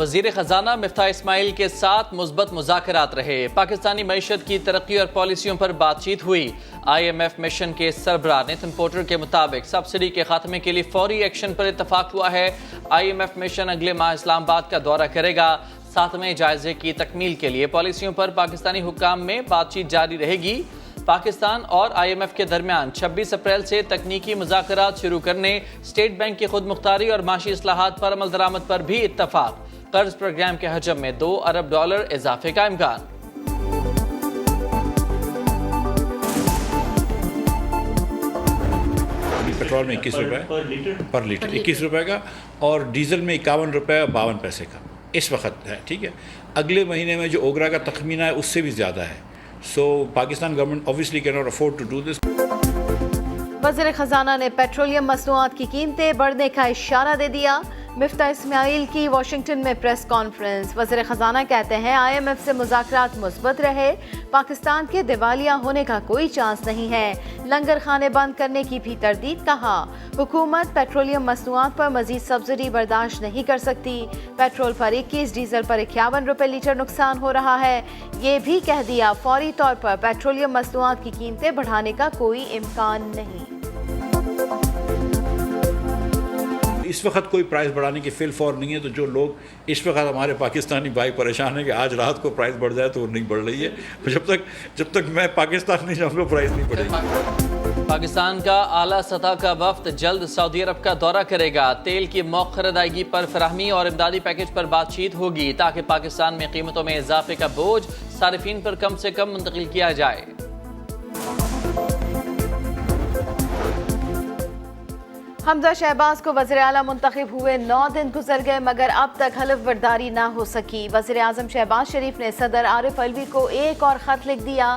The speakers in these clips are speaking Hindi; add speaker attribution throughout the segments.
Speaker 1: वज़ीर ख़जाना मिफ्ताह इस्माइल के साथ मुस्बत मुज़ाकरात रहे। पाकिस्तानी मईशत की तरक्की और पॉलिसियों पर बातचीत हुई। IMF मिशन के सरबराह नितिन पोर्टर के मुताबिक सब्सिडी के खात्मे के लिए फौरी एक्शन पर इत्तफाक हुआ है। IMF मिशन अगले माह इस्लामाबाद का दौरा करेगा। सातवें जायजे की तकमील के लिए पॉलिसियों पर पाकिस्तानी हुक्काम में बातचीत जारी रहेगी। पाकिस्तान और IMF के दरमियान 26 अप्रैल से तकनीकी मुज़ाकरात शुरू करने, स्टेट बैंक की खुद मुख्तारी और माशी इस्लाहात पर अमल दरामद पर भी इत्तफाक। कर्ज प्रोग्राम के हजम में $2 अरब इजाफे का इम्कान।
Speaker 2: पेट्रोल में 21 रुपये पर लीटर 21 रुपये का, और डीजल में 51 रुपये 52 पैसे का इस वक्त है। ठीक है, अगले महीने में जो ओगरा का तखमीना है उससे भी ज़्यादा है। So Pakistan government obviously can not afford to do this.
Speaker 3: वज़ीर ख़जाना ने पेट्रोलियम मसनूआत की कीमतें बढ़ने का इशारा दे दिया। मिफ्ताह इस्माइल की वाशिंगटन में प्रेस कॉन्फ्रेंस। वज़ीर ख़जाना कहते हैं IMF से मुज़ाकरात मुस्बत रहे, पाकिस्तान के दिवालिया होने का कोई चांस नहीं है। लंगर खाने बंद करने की भी तरदीद कहा। हुकूमत पेट्रोलियम मसनूआत पर मजीद सब्सिडी बर्दाश्त नहीं कर सकती। पेट्रोल पर 21, डीजल पर 51 रुपये लीटर नुकसान हो रहा है। ये भी कह दिया फौरी तौर पर पेट्रोलियम मसनूआत की कीमतें बढ़ाने का कोई इम्कान नहीं।
Speaker 2: इस वक्त कोई प्राइस बढ़ाने की फिल फॉर नहीं है। तो जो लोग इस वक्त हमारे पाकिस्तानी भाई परेशान हैं कि आज रात को प्राइस बढ़ जाए, तो वो नहीं बढ़ रही है। जब तक मैं पाकिस्तान नहीं जाऊँगा प्राइस नहीं बढ़ेगी।
Speaker 1: पाकिस्तान का आला सतह का वफ्द जल्द सऊदी अरब का दौरा करेगा। तेल की मौखर अदायगी पर फराहमी और इमदादी पैकेज पर बातचीत होगी ताकि पाकिस्तान में कीमतों में इजाफे का बोझ सारिफीन पर कम से कम मुंतकिल किया जाए।
Speaker 3: हमजा शहबाज को वज़ीर आला मुंतखब हुए 9 दिन गुजर गए, मगर अब तक हलफ बर्दारी ना हो सकी। वज़ीर आज़म शहबाज शरीफ ने सदर आरिफ अलवी को एक और ख़त लिख दिया।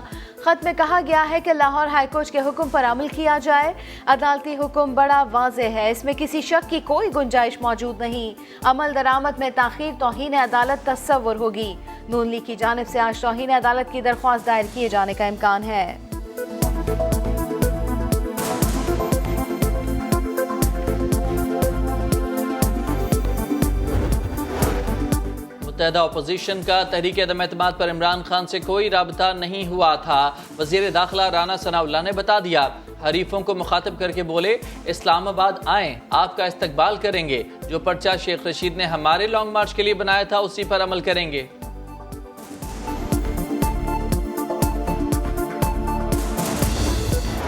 Speaker 3: ख़त में कहा गया है कि लाहौर हाईकोर्ट के हुक्म पर अमल किया जाए। अदालती हुक्म बड़ा वाज़े है, इसमें किसी शक की कोई गुंजाइश मौजूद नहीं। अमल दरामद में ताख़ीर तौहीन अदालत तस्वुर होगी। नून लीग की जानिब से आज तौहीन अदालत की दरख्वास्त दायर किए जाने का इम्कान है।
Speaker 1: मुत्तहदा अपोजिशन का तहरीक अदम एतमाद पर इमरान खान से कोई राबता नहीं हुआ था। वज़ीर दाखिला राना सनाउल्लाह ने बता दिया। हरीफों को मुखातब करके बोले, इस्लामाबाद आएँ, आपका इस्तकबाल करेंगे। जो पर्चा शेख रशीद ने हमारे लॉन्ग मार्च के लिए बनाया था उसी पर अमल करेंगे।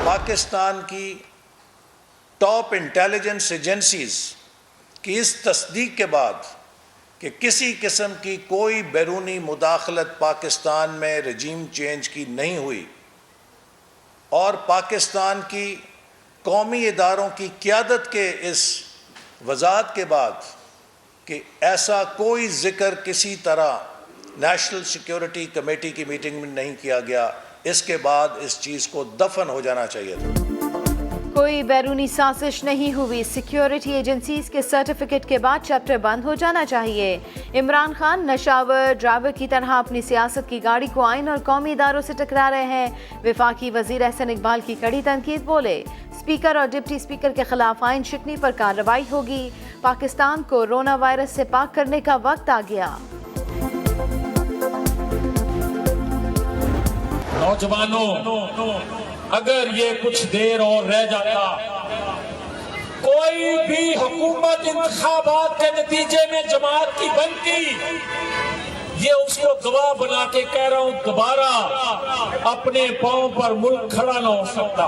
Speaker 4: पाकिस्तान की टॉप इंटेलिजेंस एजेंसीज की इस तस्दीक के बाद कि किसी किस्म की कोई बैरूनी मुदाखलत पाकिस्तान में रजीम चेंज की नहीं हुई, और पाकिस्तान की कौमी इदारों की क़यादत के इस वज़ाहत के बाद कि ऐसा कोई ज़िक्र किसी तरह नेशनल सिक्योरिटी कमेटी की मीटिंग में नहीं किया गया, इसके बाद इस चीज़ को दफन हो जाना चाहिए था।
Speaker 3: कोई बैरूनी साजिश नहीं हुई। सिक्योरिटी एजेंसीज के सर्टिफिकेट के बाद चैप्टर बंद हो जाना चाहिए। इमरान खान नशावर ड्राइवर की तरह अपनी सियासत की गाड़ी को आइन और कौमी इदारों से टकरा रहे हैं। वफाकी वजीर एहसन इकबाल की कड़ी तनकीद। बोले, स्पीकर और डिप्टी स्पीकर के खिलाफ आइन शिकनी पर कार्रवाई होगी। पाकिस्तान को कोरोना वायरस से पाक करने का वक्त आ गया।
Speaker 5: नौजवानों, अगर ये कुछ देर और रह जाता, कोई भी हुकूमत इंतखाबात के नतीजे में जमात की बनती, ये उसको गवाह बना के कह रहा हूं, दोबारा अपने पांव पर मुल्क खड़ा न हो सकता।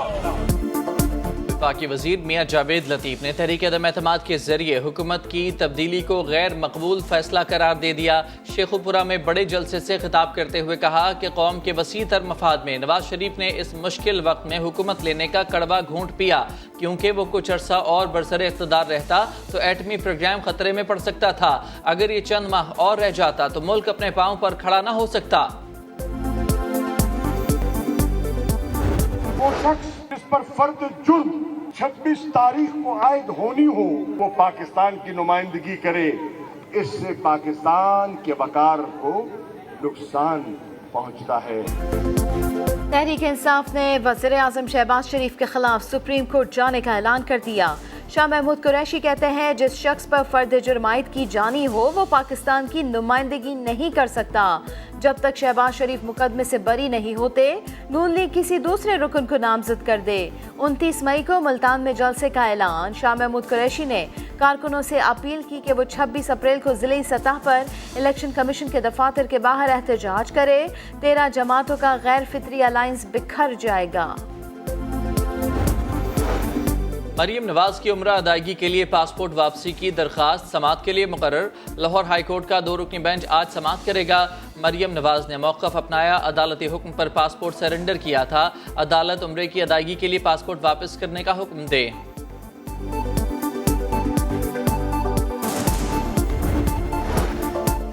Speaker 1: वफाकी वजीर मियां जावेद लतीफ ने तहरीक अदम एतमाद के जरिए हुकूमत की तब्दीली को गैर मकबूल फैसला करार दे दिया। शेखुपुरा में बड़े जलसे से खिताब करते हुए कहा कि कौम के वसी तर मफाद में नवाज शरीफ ने इस मुश्किल वक्त में हुकूमत लेने का कड़वा घूंट पिया, क्योंकि वो कुछ अरसा और बरसरे इख्तिदार रहता तो एटमी प्रोग्राम खतरे में पड़ सकता था। अगर ये चंद माह और रह जाता तो मुल्क अपने पाँव पर खड़ा न हो सकता।
Speaker 6: वो शख्स जिस पर फर्द जुर्म 26 तारीख को आयद होनी हो, वो पाकिस्तान की नुमाइंदगी करे। इससे पाकिस्तान के वकार को नुकसान पहुंचता है।
Speaker 3: तहरीक इंसाफ ने वज़ीर आज़म शहबाज शरीफ के खिलाफ सुप्रीम कोर्ट जाने का ऐलान कर दिया। शाह महमूद कुरैशी कहते हैं जिस शख्स पर फर्द जुर्मायत की जानी हो वो पाकिस्तान की नुमाइंदगी नहीं कर सकता। जब तक शहबाज शरीफ मुकदमे से बरी नहीं होते नून लीग किसी दूसरे रुकन को नामजद कर दे। 29 मई को मुल्तान में जलसे का ऐलान। शाह महमूद कुरैशी ने कारकुनों से अपील की कि वो 26 अप्रैल को जिले सतह पर इलेक्शन कमीशन के दफातर के बाहर एहतजाज करे। 13 जमातों का गैर फितरी अलायंस बिखर जाएगा।
Speaker 1: मरियम नवाज की उम्रा अदायगी के लिए पासपोर्ट वापसी की दरखास्त समाअत के लिए मुकर्रर। लाहौर हाई कोर्ट का 2 रुकनी बेंच आज समाअत करेगा। मरियम नवाज ने मौक़िफ़ अपनाया, अदालती हुक्म पर पासपोर्ट सरेंडर किया था। अदालत उम्रे की अदायगी के लिए पासपोर्ट वापस करने का हुक्म दे।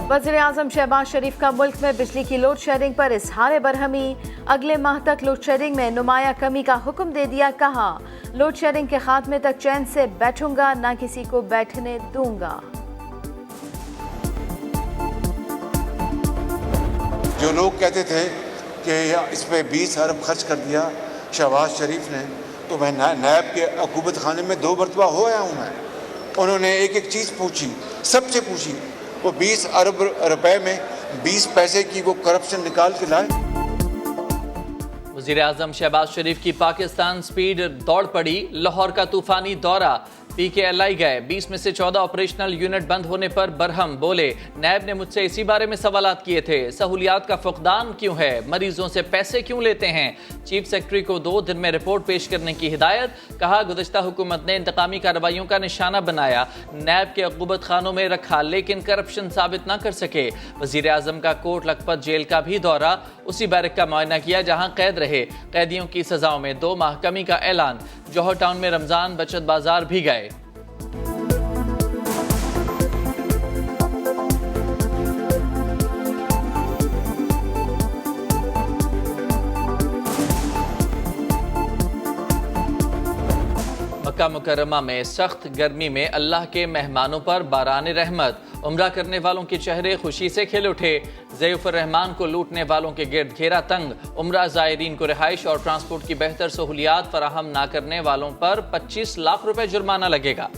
Speaker 3: वज़ीर आज़म शहबाज शरीफ का मुल्क में बिजली की लोड शेडिंग पर इजहार बरहमी। अगले माह तक लोड शेडिंग में नुमाया कमी का हुक्म दे दिया। कहा लोड शेडिंग के खात्मे तक चैन से बैठूंगा, ना किसी को बैठने दूंगा।
Speaker 7: जो लोग कहते थे कि इस पे 20 अरब खर्च कर दिया शहबाज शरीफ ने, तो मैं नायब के अकूबत खाने में 2 मरतबा हो आया हूँ। मैं उन्होंने एक एक चीज़ पूछी, सबसे पूछी। वो 20 अरब रुपए में 20 पैसे की वो करप्शन निकाल के लाए।
Speaker 1: वज़ीर आज़म शहबाज शरीफ की पाकिस्तान स्पीड दौड़ पड़ी। लाहौर का तूफानी दौरा। PKLI गए। 20 में से 14 ऑपरेशनल यूनिट बंद होने पर बरहम बोले नैब ने मुझसे इसी बारे में सवालात किए थे। सहूलियात का फुकदान क्यों है, मरीजों से पैसे क्यों लेते हैं। चीफ सेक्रेटरी को 2 दिन में रिपोर्ट पेश करने की हिदायत। कहा गुज़श्ता हुकूमत ने इंतकामी कार्रवाइयों का निशाना बनाया, नैब के अक़ूबत खानों में रखा लेकिन करप्शन साबित न कर सके। वज़ीर आज़म का कोट लखपत जेल का भी दौरा, उसी बैरक का मुआयना किया जहाँ कैद रहे। कैदियों की सजाओं में 2 माह कमी का ऐलान। जौहर टाउन में रमजान बचत बाजार भी गए। मक्का मुकर्रमा में सख्त गर्मी में अल्लाह के मेहमानों पर बारान रहमत। उम्रा करने वालों के चेहरे खुशी से खिल उठे। ज़ैफ़ुर रहमान को लूटने वालों के गिर्द घेरा तंग। उम्रा ज़ायरीन को रिहाइश और ट्रांसपोर्ट की बेहतर सहूलियात फराहम न करने वालों पर 25 लाख रुपए जुर्माना लगेगा।